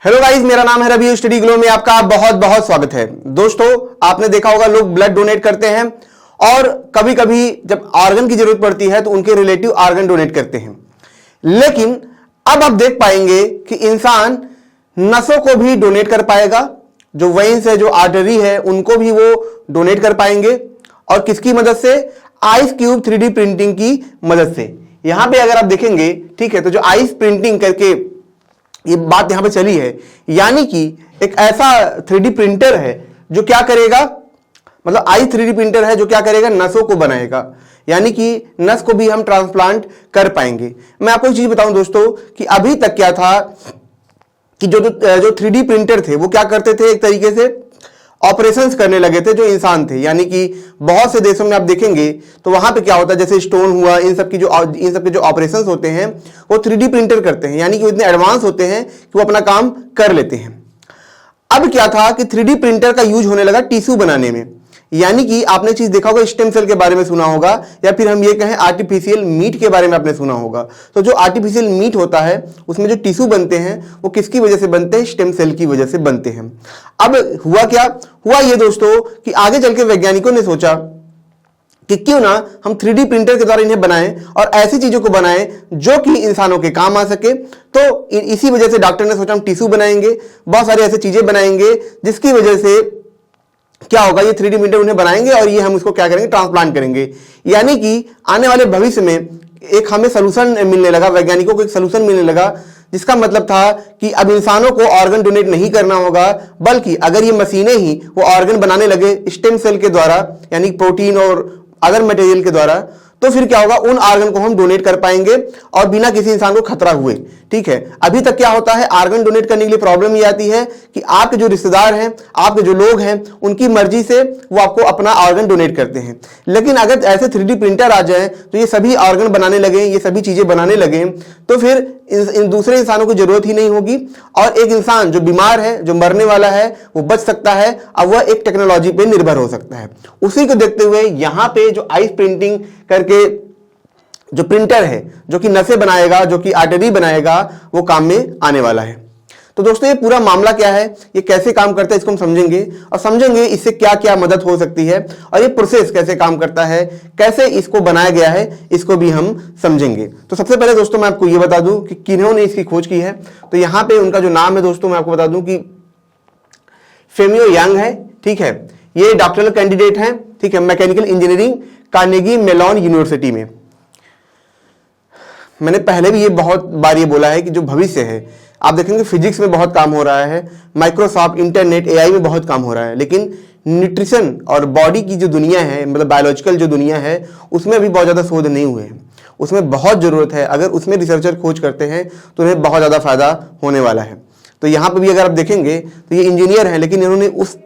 Hello guys, मेरा नाम है रवि। स्टडी ग्लो में आपका बहुत बहुत स्वागत है। दोस्तों, आपने देखा होगा लोग ब्लड डोनेट करते हैं और कभी कभी जब ऑर्गन की जरूरत पड़ती है तो उनके रिलेटिव ऑर्गन डोनेट करते हैं। लेकिन अब आप देख पाएंगे कि इंसान नसों को भी डोनेट कर पाएगा, जो वेन्स है, जो आर्टरी है, उनको भी वो डोनेट कर पाएंगे। और किसकी मदद से? आइस क्यूब 3D प्रिंटिंग की मदद से। यहां पे अगर आप देखेंगे, ठीक है, तो जो आइस प्रिंटिंग करके ये बात यहां पे चली है, यानी कि एक ऐसा 3D प्रिंटर है जो क्या करेगा, मतलब आइस 3D प्रिंटर है जो क्या करेगा, नसों को बनाएगा, यानी कि नस को भी हम ट्रांसप्लांट कर पाएंगे। मैं आपको एक चीज बताऊं दोस्तों कि अभी तक क्या था कि जो 3D प्रिंटर थे वो क्या करते थे, एक तरीके से ऑपरेशंस करने लगे थे जो इंसान थे। यानी कि बहुत से देशों में आप देखेंगे तो वहां पे क्या होता है, जैसे स्टोन हुआ, इन सब के जो ऑपरेशंस होते हैं वो 3D प्रिंटर करते हैं, यानी कि वो इतने एडवांस होते हैं कि वो अपना काम कर लेते हैं। अब क्या था कि 3D प्रिंटर का यूज होने लगा टिश्यू बनाने में। यानी कि आपने चीज देखा होगा, स्टेम सेल के बारे में सुना होगा, या फिर हम ये कहें आर्टिफिशियल मीट के बारे में आपने सुना होगा। तो जो आर्टिफिशियल मीट होता है उसमें जो टिश्यू बनते हैं वो किसकी वजह से बनते हैं? स्टेम सेल की वजह से बनते हैं। अब हुआ क्या? हुआ ये दोस्तों कि आगे चल के वैज्ञानिकों ने सोचा कि क्यों ना हम 3D प्रिंटर के द्वारा इन्हें बनाएं और ऐसी चीजों को बनाएं जो कि इंसानों के काम आ सके। तो इसी वजह से डॉक्टर ने सोचा हम टिश्यू बनाएंगे, बहुत सारी ऐसी चीजें बनाएंगे जिसकी वजह से क्या होगा, ये 3D प्रिंटर उन्हें बनाएंगे और ये हम उसको क्या करेंगे, ट्रांसप्लांट करेंगे। यानी कि आने वाले भविष्य में एक हमें सोल्यूशन मिलने लगा, वैज्ञानिकों को एक सोल्यूशन मिलने लगा, जिसका मतलब था कि अब इंसानों को ऑर्गन डोनेट नहीं करना होगा, बल्कि अगर ये मशीनें ही वो ऑर्गन बनाने लगे स्टेम सेल के द्वारा, यानी प्रोटीन और अदर मटेरियल के द्वारा, तो फिर क्या होगा, उन ऑर्गन को हम डोनेट कर पाएंगे और बिना किसी इंसान को खतरा हुए। ठीक है, अभी तक क्या होता है, ऑर्गन डोनेट करने के लिए प्रॉब्लम ये आती है कि आपके जो रिश्तेदार हैं, आपके जो लोग हैं, उनकी मर्जी से वो आपको अपना ऑर्गन डोनेट करते हैं। लेकिन अगर ऐसे 3D प्रिंटर आ जाए तो ये सभी ऑर्गन बनाने लगे, ये सभी चीजें बनाने लगे, तो फिर इन दूसरे इंसानों की जरूरत ही नहीं होगी और एक इंसान जो बीमार है, जो मरने वाला है, वो बच सकता है। अब वह एक टेक्नोलॉजी पे निर्भर हो सकता है। उसी को देखते हुए यहां पे जो आइस प्रिंटिंग करके जो प्रिंटर है, जो कि नसें बनाएगा, जो कि आर्टरी बनाएगा, वो काम में आने वाला है। तो दोस्तों, ये पूरा मामला क्या है, ये कैसे काम करता है, इसको हम समझेंगे और समझेंगे इससे क्या क्या मदद हो सकती है और ये प्रोसेस कैसे काम करता है, कैसे इसको बनाया गया है, इसको भी हम समझेंगे। तो सबसे पहले दोस्तों मैं आपको ये बता दूं कि किन्होंने इसकी खोज की है। तो यहां पे उनका जो नाम है दोस्तों, मैं आपको बता दूं कि फेमियो यांग है। ठीक है, ये डॉक्टरल कैंडिडेट हैं, ठीक है, mechanical engineering Carnegie Mellon university में। मैंने पहले भी ये बहुत बार ये बोला है कि जो भविष्य है, आप देखेंगे फिजिक्स में बहुत काम हो रहा है, माइक्रोसॉफ्ट, इंटरनेट, AI में बहुत काम हो रहा है, लेकिन न्यूट्रिशन और बॉडी की जो दुनिया है, मतलब बायोलॉजिकल जो दुनिया है, उसमें अभी बहुत ज़्यादा शोध नहीं हुए हैं। उसमें बहुत ज़रूरत है। अगर उसमें रिसर्चर खोज करते हैं तो उन्हें बहुत ज़्यादा फायदा होने वाला है। तो यहाँ पर भी अगर आप देखेंगे तो ये इंजीनियर हैं, लेकिन इन्होंने उस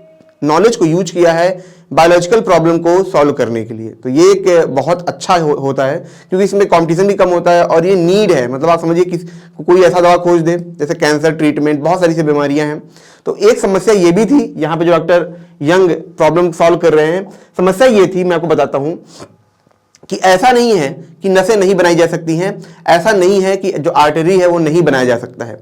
नॉलेज को यूज किया है बायोलॉजिकल प्रॉब्लम को सॉल्व करने के लिए। तो ये एक बहुत अच्छा होता है, क्योंकि इसमें कंपटीशन भी कम होता है और ये नीड है। मतलब आप समझिए कि कोई ऐसा दवा खोज दे, जैसे कैंसर ट्रीटमेंट, बहुत सारी सी बीमारियां हैं। तो एक समस्या ये भी थी, यहाँ पे जो डॉक्टर यंग प्रॉब्लम सॉल्व कर रहे हैं, समस्या ये थी, मैं आपको बताता हूँ कि ऐसा नहीं है कि नसें नहीं बनाई जा सकती हैं, ऐसा नहीं है कि जो आर्टरी है वो नहीं बनाया जा सकता है।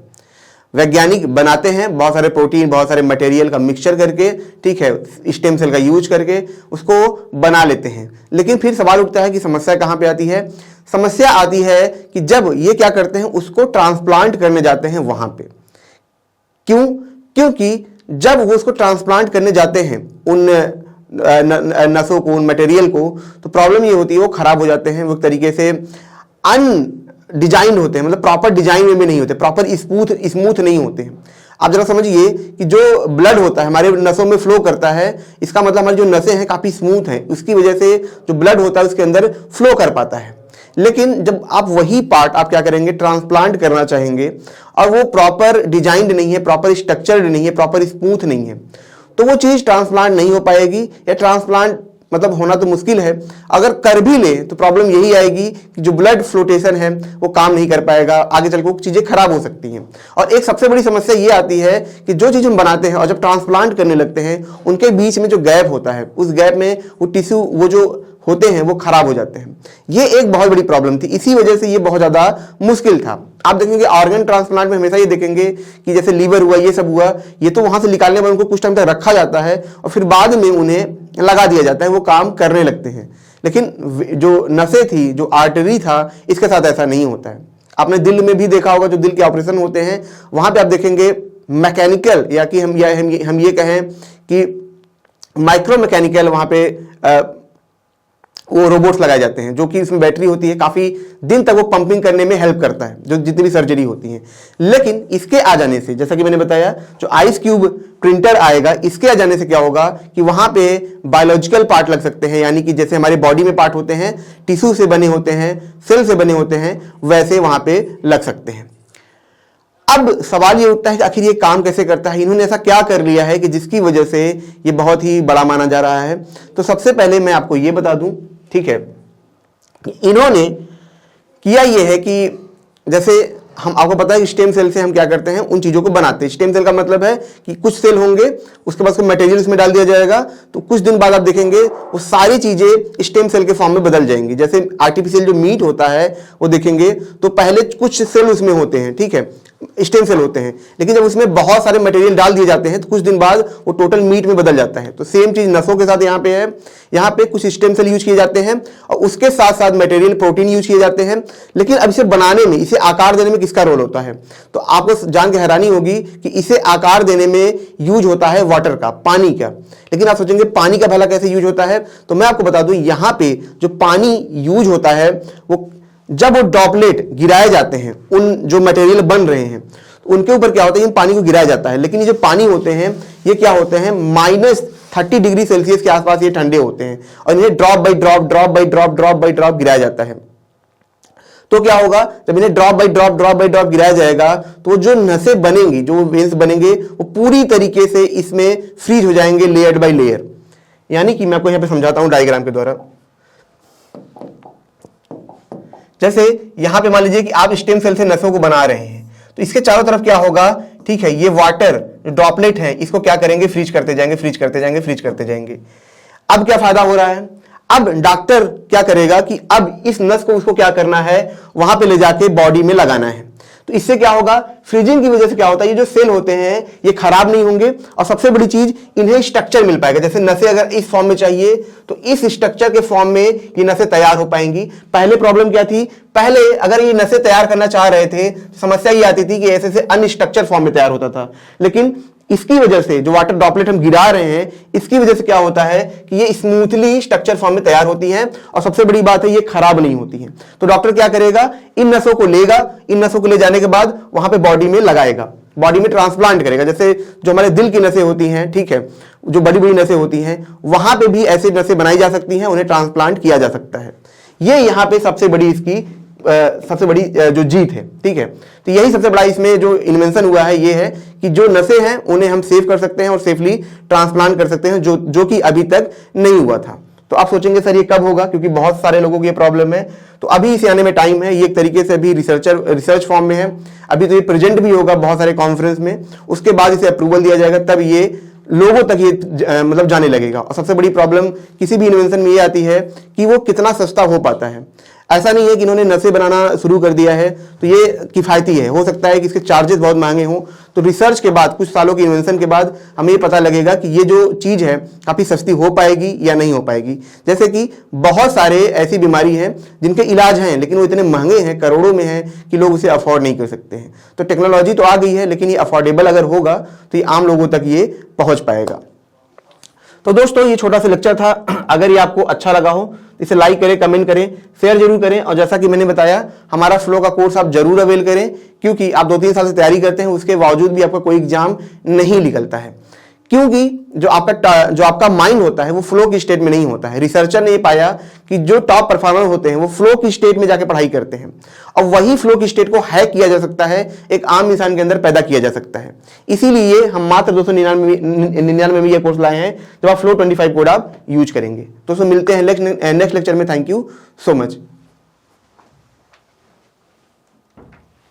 वैज्ञानिक बनाते हैं, बहुत सारे प्रोटीन, बहुत सारे मटेरियल का मिक्सचर करके, ठीक है, स्टेम सेल का यूज करके उसको बना लेते हैं। लेकिन फिर सवाल उठता है कि समस्या कहाँ पे आती है? समस्या आती है कि जब ये क्या करते हैं, उसको ट्रांसप्लांट करने जाते हैं वहां पे। क्यों? क्योंकि जब वो उसको ट्रांसप्लांट करने जाते हैं उन नसों को, उन मटेरियल को, तो प्रॉब्लम ये होती है वो खराब हो जाते हैं, वो एक तरीके से डिजाइन होते हैं, मतलब प्रॉपर डिजाइन में भी नहीं होते, प्रॉपर स्मूथ नहीं होते हैं। आप जरा समझिए कि जो ब्लड होता है हमारे नसों में फ्लो करता है, इसका मतलब हमारी जो नसें हैं काफी स्मूथ हैं, उसकी वजह से जो ब्लड होता है उसके अंदर फ्लो कर पाता है। लेकिन जब आप वही पार्ट आप क्या करेंगे, ट्रांसप्लांट करना चाहेंगे और वो प्रॉपर डिजाइंड नहीं है, प्रॉपर स्ट्रक्चर्ड नहीं है, प्रॉपर स्मूथ नहीं है, तो वो चीज ट्रांसप्लांट नहीं हो पाएगी, या ट्रांसप्लांट मतलब होना तो मुश्किल है। अगर कर भी ले तो प्रॉब्लम यही आएगी कि जो ब्लड फ्लोटेशन है वो काम नहीं कर पाएगा, आगे चल के चीजें खराब हो सकती हैं। और एक सबसे बड़ी समस्या ये आती है कि जो चीज हम बनाते हैं और जब ट्रांसप्लांट करने लगते हैं, उनके बीच में जो गैप होता है, उस गैप में वो टिश्यू, वो जो होते हैं, वो खराब हो जाते हैं। ये एक बहुत बड़ी प्रॉब्लम थी, इसी वजह से ये बहुत ज्यादा मुश्किल था। आप देखेंगे ऑर्गन ट्रांसप्लांट में हमेशा ये देखेंगे कि जैसे लीवर हुआ, ये सब हुआ, ये तो वहां से निकालने में उनको कुछ टाइम तक रखा जाता है और फिर बाद में उन्हें लगा दिया जाता है, वो काम करने लगते हैं। लेकिन जो नसें थी, जो आर्टरी था, इसके साथ ऐसा नहीं होता है। आपने दिल में भी देखा होगा, जो दिल के ऑपरेशन होते हैं वहां पे आप देखेंगे मैकेनिकल, या कि हम ये कहें कि माइक्रो मैकेनिकल वहां पे वो रोबोट्स लगाए जाते हैं, जो कि इसमें बैटरी होती है, काफी दिन तक वो पंपिंग करने में हेल्प करता है, जो जितनी भी सर्जरी होती है। लेकिन इसके आ जाने से, जैसा कि मैंने बताया, जो आइस क्यूब प्रिंटर आएगा, इसके आ जाने से क्या होगा कि वहां पे बायोलॉजिकल पार्ट लग सकते हैं, यानी कि जैसे हमारे बॉडी में पार्ट होते हैं, टिश्यू से बने होते हैं, सेल से बने होते हैं, वैसे वहां पे लग सकते हैं। अब सवाल ये उठता है कि आखिर ये काम कैसे करता है, इन्होंने ऐसा क्या कर लिया है कि जिसकी वजह से ये बहुत ही बड़ा माना जा रहा है। तो सबसे पहले मैं आपको ये बता दूं, ठीक है, कि इन्होंने किया ये है कि जैसे हम, आपको पता है कि स्टेम सेल से हम क्या करते हैं, उन चीजों को बनाते हैं। स्टेम सेल का मतलब है कि कुछ सेल होंगे, उसके बाद मटेरियल इसमें डाल दिया जाएगा, तो कुछ दिन बाद आप देखेंगे वो सारी चीजें स्टेम सेल के फॉर्म में बदल जाएंगी। जैसे आर्टिफिशियल जो मीट होता है वो देखेंगे तो पहले कुछ सेल उसमें होते हैं, ठीक है, स्टेम सेल होते हैं, लेकिन जब उसमें बहुत सारे मटेरियल डाल दिए जाते हैं तो कुछ दिन बाद वो टोटल मीट में बदल जाता है। तो सेम चीज नसों के साथ यहाँ पे है, यहाँ पे कुछ स्टेम सेल यूज किए जाते हैं और उसके साथ साथ मटेरियल प्रोटीन यूज किए जाते हैं। लेकिन अब इसे बनाने में, इसे आकार देने में किसका रोल होता है, तो आपको जान के हैरानी होगी कि इसे आकार देने में यूज होता है वाटर का, पानी का। लेकिन आप सोचेंगे पानी का भला कैसे यूज होता है, तो मैं आपको बता दूं, यहाँ पे जो पानी यूज होता है वो जब वो ड्रॉपलेट गिराए जाते हैं, उन जो मटेरियल बन रहे हैं उनके ऊपर क्या होता है, इन पानी को गिराया जाता है। लेकिन ये जो पानी होते हैं ये क्या होते हैं, -30 डिग्री सेल्सियस के आसपास ये ठंडे होते हैं और इन्हें drop by drop, drop by drop, drop by drop गिराया जाता है। तो क्या होगा, जब इन्हें drop by drop, drop by drop गिराया जाएगा तो जो नसें बनेंगी, जो वेन्स बनेंगे, वो पूरी तरीके से इसमें फ्रीज हो जाएंगे, लेयर बाई लेयर। यानी कि मैं आपको यहां पे समझाता हूं डायग्राम के द्वारा। जैसे यहां पे मान लीजिए कि आप स्टेम सेल से नसों को बना रहे हैं, तो इसके चारों तरफ क्या होगा, ठीक है, ये वाटर ड्रॉपलेट है, इसको क्या करेंगे, फ्रीज करते जाएंगे, फ्रीज करते जाएंगे, फ्रीज करते जाएंगे। अब क्या फायदा हो रहा है, अब डॉक्टर क्या करेगा कि अब इस नस को उसको क्या करना है, वहां पे ले जाके बॉडी में लगाना है। तो इससे क्या होगा, फ्रीजिंग की वजह से क्या होता है, ये जो सेल होते हैं ये खराब नहीं होंगे और सबसे बड़ी चीज, इन्हें स्ट्रक्चर मिल पाएगा। जैसे नसें अगर इस फॉर्म में चाहिए तो इस स्ट्रक्चर के फॉर्म में ये नसें तैयार हो पाएंगी। पहले प्रॉब्लम क्या थी, पहले अगर ये नसें तैयार करना चाह रहे थे तो समस्या ये आती थी कि ऐसे से अनस्ट्रक्चर फॉर्म में तैयार होता था। लेकिन इसकी वजह से जो वाटर ड्रॉपलेट हम गिरा रहे हैं, इसकी वजह से क्या होता है कि ये स्मूथली स्ट्रक्चर फॉर्म में तैयार होती हैं और सबसे बड़ी बात है ये खराब नहीं होती हैं। तो डॉक्टर क्या करेगा, इन नसों को लेगा, इन नसों को ले जाने के बाद वहां पे बॉडी में लगाएगा, बॉडी में ट्रांसप्लांट करेगा। जैसे जो हमारे दिल की नसें होती हैं, ठीक है, जो बड़ी बड़ी नसें होती हैं, वहां पे भी ऐसी नसें बनाई जा सकती हैं, उन्हें ट्रांसप्लांट किया जा सकता है। ये यहाँ पे सबसे बड़ी इसकी सबसे बड़ी जो जीत है, ठीक है। तो यही सबसे बड़ा इसमें जो इन्वेंशन हुआ है ये है कि जो नसें हैं उन्हें हम सेव कर सकते हैं और सेफली ट्रांसप्लांट कर सकते हैं, जो कि अभी तक नहीं हुआ था। तो आप सोचेंगे सर ये कब होगा, क्योंकि बहुत सारे लोगों को ये प्रॉब्लम है। तो अभी इसे आने में टाइम है, ये एक तरीके से अभी रिसर्च फॉर्म में है। अभी तो ये प्रेजेंट भी होगा बहुत सारे कॉन्फ्रेंस में, उसके बाद इसे अप्रूवल दिया जाएगा, तब ये लोगों तक ये मतलब जाने लगेगा। और सबसे बड़ी प्रॉब्लम किसी भी इन्वेंशन में ये आती है कि वो कितना सस्ता हो पाता है। ऐसा नहीं है कि इन्होंने नसें बनाना शुरू कर दिया है तो ये किफ़ायती है, हो सकता है कि इसके चार्जेस बहुत महंगे हों। तो रिसर्च के बाद, कुछ सालों की इन्वेंशन के बाद हमें ये पता लगेगा कि ये जो चीज़ है काफ़ी सस्ती हो पाएगी या नहीं हो पाएगी। जैसे कि बहुत सारे ऐसी बीमारी हैं जिनके इलाज हैं लेकिन वो इतने महंगे हैं, करोड़ों में हैं, कि लोग उसे अफोर्ड नहीं कर सकते हैं। तो टेक्नोलॉजी तो आ गई है, लेकिन ये अफोर्डेबल अगर होगा तो ये आम लोगों तक ये पहुँच पाएगा। तो दोस्तों ये छोटा सा लेक्चर था। अगर ये आपको अच्छा लगा हो इसे लाइक करें, कमेंट करें, शेयर जरूर करें। और जैसा कि मैंने बताया, हमारा फ्लो का कोर्स आप जरूर अवेल करें, क्योंकि आप 2-3 साल से तैयारी करते हैं, उसके बावजूद भी आपका कोई एग्जाम नहीं निकलता है, क्योंकि जो आपका माइंड होता है वो फ्लो की स्टेट में नहीं होता है। रिसर्चर ने ये पाया कि जो टॉप परफॉर्मर होते हैं वो फ्लो की स्टेट में जाके पढ़ाई करते हैं, और वही फ्लो की स्टेट को हैक किया जा सकता है, एक आम इंसान के अंदर पैदा किया जा सकता है। इसीलिए हम मात्र 299 में ये कोर्स लाए हैं, जब आप फ्लो 25 कोड आप यूज करेंगे। तो मिलते हैं नेक्स्ट लेक्चर में। Thank you so much.